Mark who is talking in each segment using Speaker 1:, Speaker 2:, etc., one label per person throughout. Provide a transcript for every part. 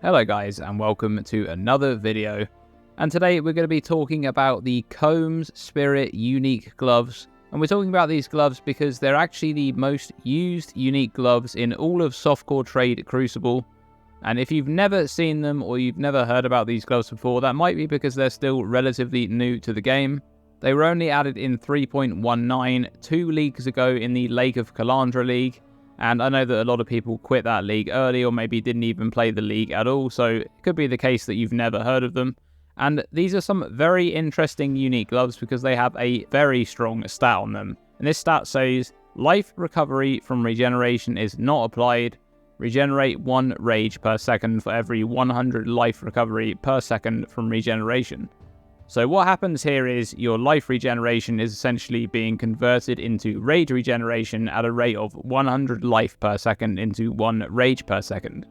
Speaker 1: Hello guys, and welcome to another video. And today we're going to be talking about the Combs Spirit unique gloves. And we're talking about these gloves because they're actually the most used unique gloves in all of softcore trade Crucible. And if you've never seen them or you've never heard about these gloves before, that might be because they're still relatively new to the game. They were only added in 3.19 2 leagues ago in the Lake of Kalandra League. And I know that a lot of people quit that league early or maybe didn't even play the league at all, so it could be the case that you've never heard of them. And these are some very interesting unique gloves because they have a very strong stat on them. And this stat says, life recovery from regeneration is not applied. Regenerate 1 rage per second for every 100 life recovery per second from regeneration. So what happens here is your life regeneration is essentially being converted into rage regeneration at a rate of 100 life per second into 1 rage per second.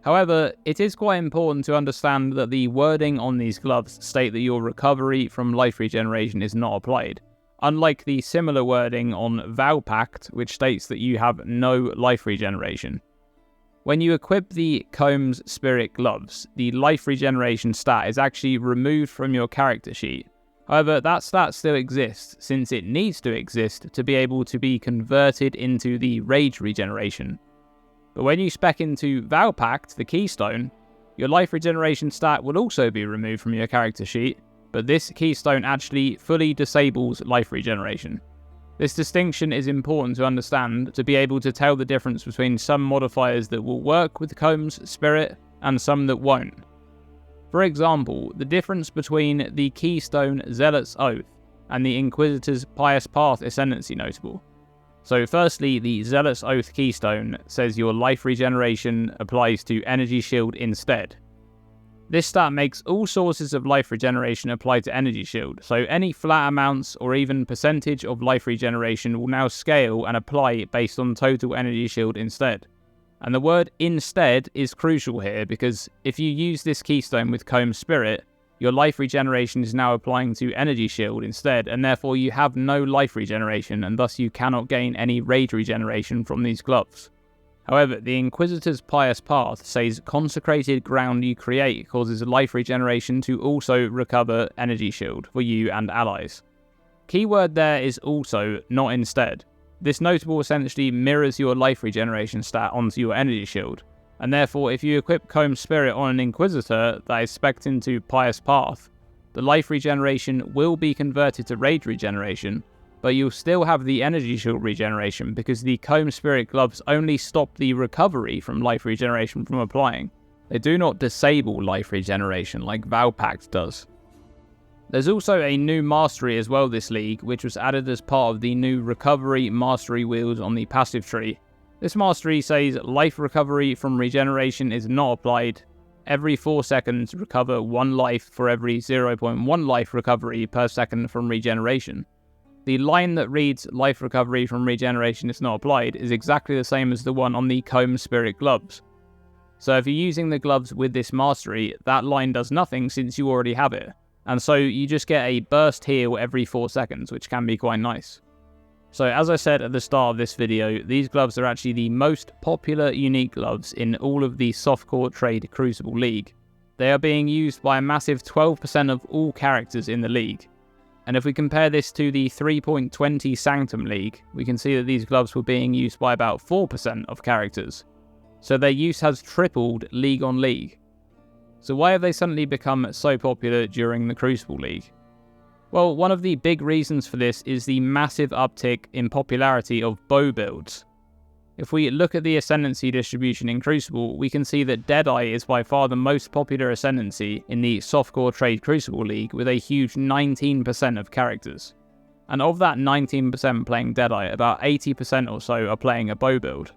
Speaker 1: However, it is quite important to understand that the wording on these gloves state that your recovery from life regeneration is not applied, unlike the similar wording on Vow Pact, which states that you have no life regeneration. When you equip the Combs Spirit gloves, the life regeneration stat is actually removed from your character sheet. However, that stat still exists, since it needs to exist to be able to be converted into the rage regeneration. But when you spec into Vow Pact, the keystone, your life regeneration stat will also be removed from your character sheet, but this keystone actually fully disables life regeneration. This distinction is important to understand to be able to tell the difference between some modifiers that will work with Combs Spirit and some that won't. For example, the difference between the Keystone Zealot's Oath and the Inquisitor's Pious Path Ascendancy notable. So firstly, the Zealot's Oath keystone says your life regeneration applies to Energy Shield instead. This stat makes all sources of life regeneration apply to Energy Shield, so any flat amounts or even percentage of life regeneration will now scale and apply based on total Energy Shield instead. And the word instead is crucial here because if you use this keystone with Combs Spirit, your life regeneration is now applying to Energy Shield instead, and therefore you have no life regeneration and thus you cannot gain any rage regeneration from these gloves. However, the Inquisitor's Pious Path says consecrated ground you create causes life regeneration to also recover Energy Shield for you and allies. Keyword there is also, not instead. This notable essentially mirrors your life regeneration stat onto your Energy Shield, and therefore if you equip Combs Spirit on an Inquisitor that is spec'd into Pious Path, the life regeneration will be converted to rage regeneration, but you'll still have the Energy Shield regeneration because the Combs Spirit gloves only stop the recovery from life regeneration from applying. They do not disable life regeneration like Vow Pact does. There's also a new mastery as well this league, which was added as part of the new recovery mastery wheels on the passive tree. This mastery says life recovery from regeneration is not applied. Every 4 seconds recover 1 life for every 0.1 life recovery per second from regeneration. The line that reads life recovery from regeneration is not applied is exactly the same as the one on the Combs Spirit gloves. So if you're using the gloves with this mastery, that line does nothing since you already have it. And so you just get a burst heal every 4 seconds, which can be quite nice. So as I said at the start of this video, these gloves are actually the most popular unique gloves in all of the softcore trade Crucible League. They are being used by a massive 12% of all characters in the league. And if we compare this to the 3.20 Sanctum League, we can see that these gloves were being used by about 4% of characters. So their use has tripled league on league. So why have they suddenly become so popular during the Crucible League? Well, one of the big reasons for this is the massive uptick in popularity of bow builds. If we look at the ascendancy distribution in Crucible, we can see that Deadeye is by far the most popular ascendancy in the softcore trade Crucible League with a huge 19% of characters. And of that 19% playing Deadeye, about 80% or so are playing a bow build.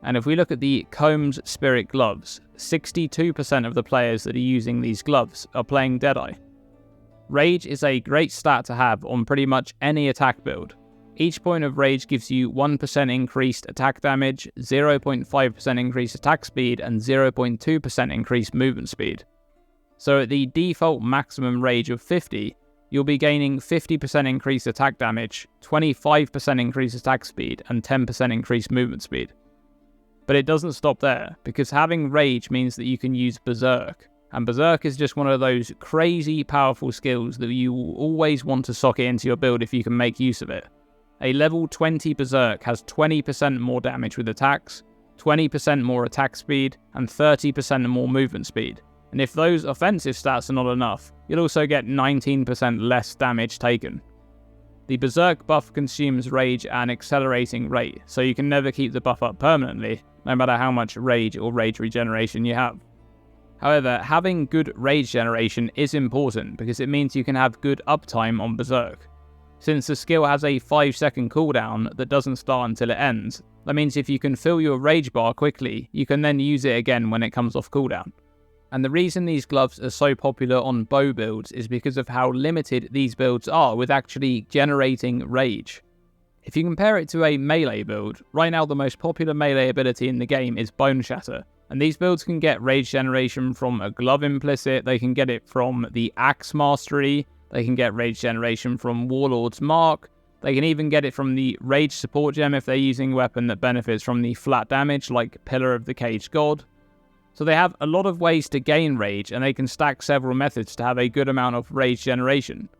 Speaker 1: And if we look at the Combs Spirit gloves, 62% of the players that are using these gloves are playing Deadeye. Rage is a great stat to have on pretty much any attack build. Each point of rage gives you 1% increased attack damage, 0.5% increased attack speed, and 0.2% increased movement speed. So at the default maximum rage of 50, you'll be gaining 50% increased attack damage, 25% increased attack speed, and 10% increased movement speed. But it doesn't stop there, because having Rage means that you can use Berserk. And Berserk is just one of those crazy powerful skills that you will always want to socket into your build if you can make use of it. A level 20 Berserk has 20% more damage with attacks, 20% more attack speed, and 30% more movement speed. And if those offensive stats are not enough, you'll also get 19% less damage taken. The Berserk buff consumes Rage at an accelerating rate, so you can never keep the buff up permanently, no matter how much Rage or Rage regeneration you have. However, having good Rage generation is important because it means you can have good uptime on Berserk. Since the skill has a 5-second cooldown that doesn't start until it ends, that means if you can fill your Rage bar quickly, you can then use it again when it comes off cooldown. And the reason these gloves are so popular on bow builds is because of how limited these builds are with actually generating Rage. If you compare it to a melee build, right now the most popular melee ability in the game is Bone Shatter, and these builds can get Rage generation from a glove implicit, they can get it from the Axe Mastery, they can get Rage generation from Warlord's Mark, they can even get it from the Rage support gem if they're using a weapon that benefits from the flat damage like Pillar of the Caged God. So they have a lot of ways to gain Rage, and they can stack several methods to have a good amount of Rage generation.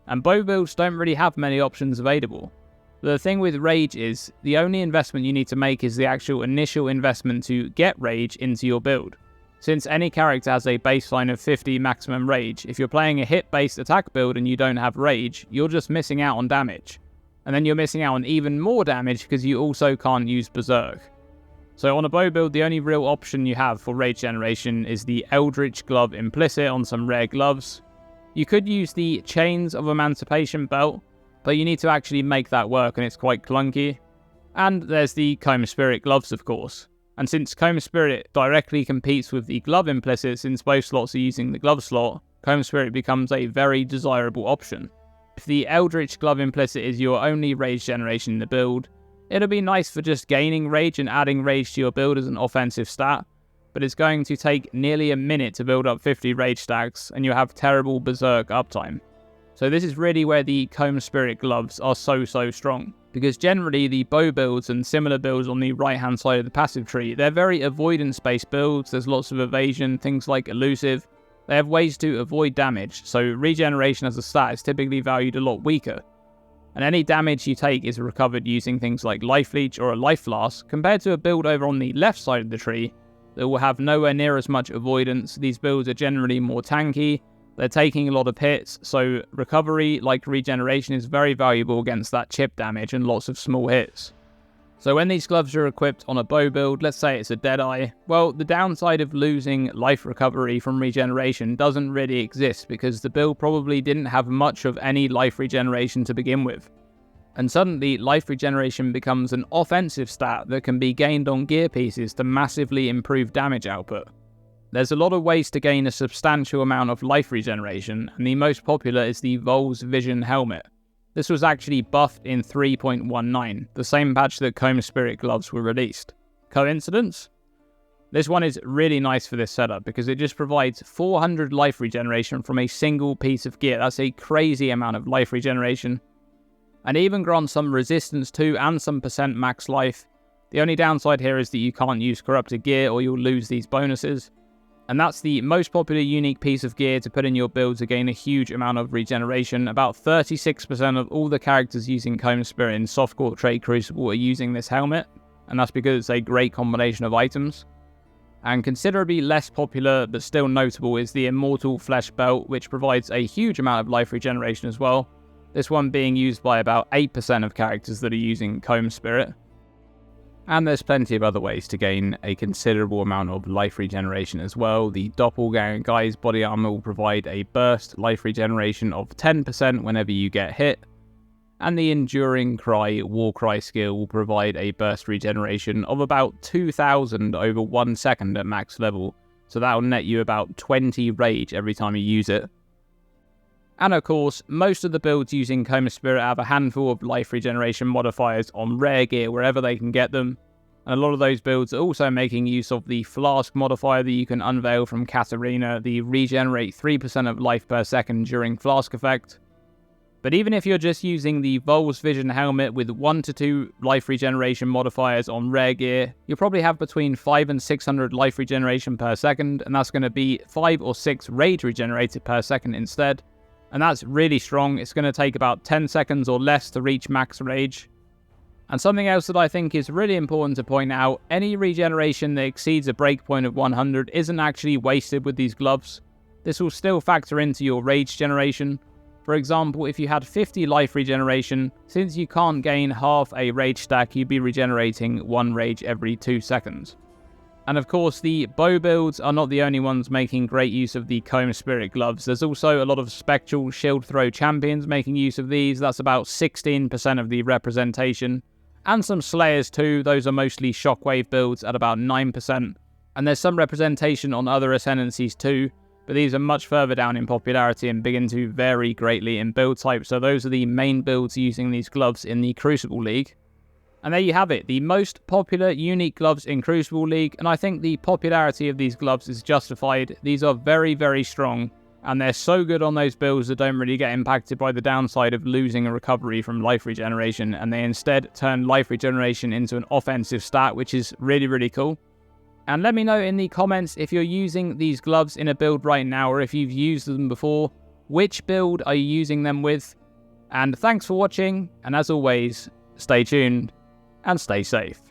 Speaker 1: And bow builds don't really have many options available. The thing with Rage is, the only investment you need to make is the actual initial investment to get Rage into your build. Since any character has a baseline of 50 maximum Rage, if you're playing a hit-based attack build and you don't have Rage, you're just missing out on damage. And then you're missing out on even more damage because you also can't use Berserk. So on a bow build, the only real option you have for Rage generation is the Eldritch Glove implicit on some rare gloves. You could use the Chains of Emancipation belt, but you need to actually make that work and it's quite clunky. And there's the Comb Spirit gloves, of course. And since Comb Spirit directly competes with the glove implicit, since both slots are using the glove slot, Comb Spirit becomes a very desirable option. If the Eldritch Glove implicit is your only Rage generation in the build, it'll be nice for just gaining Rage and adding Rage to your build as an offensive stat, but it's going to take nearly a minute to build up 50 Rage stacks, and you'll have terrible Berserk uptime. So this is really where the Comb Spirit gloves are so strong, because generally the bow builds and similar builds on the right hand side of the passive tree, they're very avoidance based builds, there's lots of evasion, things like elusive, they have ways to avoid damage, so regeneration as a stat is typically valued a lot weaker. And any damage you take is recovered using things like Life Leech or a Life Flask, compared to a build over on the left side of the tree that will have nowhere near as much avoidance. These builds are generally more tanky, they're taking a lot of hits, so recovery, like regeneration, is very valuable against that chip damage and lots of small hits. So when these gloves are equipped on a bow build, let's say it's a Deadeye, well, the downside of losing life recovery from regeneration doesn't really exist because the build probably didn't have much of any life regeneration to begin with. And suddenly, life regeneration becomes an offensive stat that can be gained on gear pieces to massively improve damage output. There's a lot of ways to gain a substantial amount of life regeneration, and the most popular is the Vol's Vision Helmet. This was actually buffed in 3.19, the same patch that Comb Spirit gloves were released. Coincidence? This one is really nice for this setup because it just provides 400 life regeneration from a single piece of gear. That's a crazy amount of life regeneration. And even grants some resistance to and some percent max life. The only downside here is that you can't use corrupted gear or you'll lose these bonuses. And that's the most popular unique piece of gear to put in your build to gain a huge amount of regeneration. About 36% of all the characters using Comb Spirit in Softcore Trade Crucible are using this helmet, and that's because it's a great combination of items. And considerably less popular, but still notable, is the Immortal Flesh Belt, which provides a huge amount of life regeneration as well. This one being used by about 8% of characters that are using Comb Spirit. And there's plenty of other ways to gain a considerable amount of life regeneration as well. The Doppelganger Guy's body armor will provide a burst life regeneration of 10% whenever you get hit. And the Enduring Cry Warcry skill will provide a burst regeneration of about 2,000 over 1 second at max level. So that will net you about 20 rage every time you use it. And of course, most of the builds using Comb Spirit have a handful of life regeneration modifiers on rare gear wherever they can get them. And a lot of those builds are also making use of the Flask modifier that you can unveil from Katarina, the regenerate 3% of life per second during Flask effect. But even if you're just using the Vol's Vision helmet with 1 to 2 life regeneration modifiers on rare gear, you'll probably have between 5 and 600 life regeneration per second, and that's going to be 5 or 6 rage regenerated per second instead. And that's really strong. It's going to take about 10 seconds or less to reach max rage. And something else that I think is really important to point out, any regeneration that exceeds a breakpoint of 100 isn't actually wasted with these gloves. This will still factor into your rage generation. For example, if you had 50 life regeneration, since you can't gain half a rage stack, you'd be regenerating 1 rage every 2 seconds. And of course, the bow builds are not the only ones making great use of the Comb Spirit gloves. There's also a lot of Spectral Shield Throw champions making use of these. That's about 16% of the representation. And some Slayers too. Those are mostly Shockwave builds at about 9%. And there's some representation on other Ascendancies too, but these are much further down in popularity and begin to vary greatly in build type. So those are the main builds using these gloves in the Crucible League. And there you have it, the most popular unique gloves in Crucible League, and I think the popularity of these gloves is justified. These are very, very strong, and they're so good on those builds that don't really get impacted by the downside of losing a recovery from life regeneration, and they instead turn life regeneration into an offensive stat, which is really, really cool. And let me know in the comments if you're using these gloves in a build right now, or if you've used them before. Which build are you using them with? And thanks for watching, and as always, stay tuned and stay safe.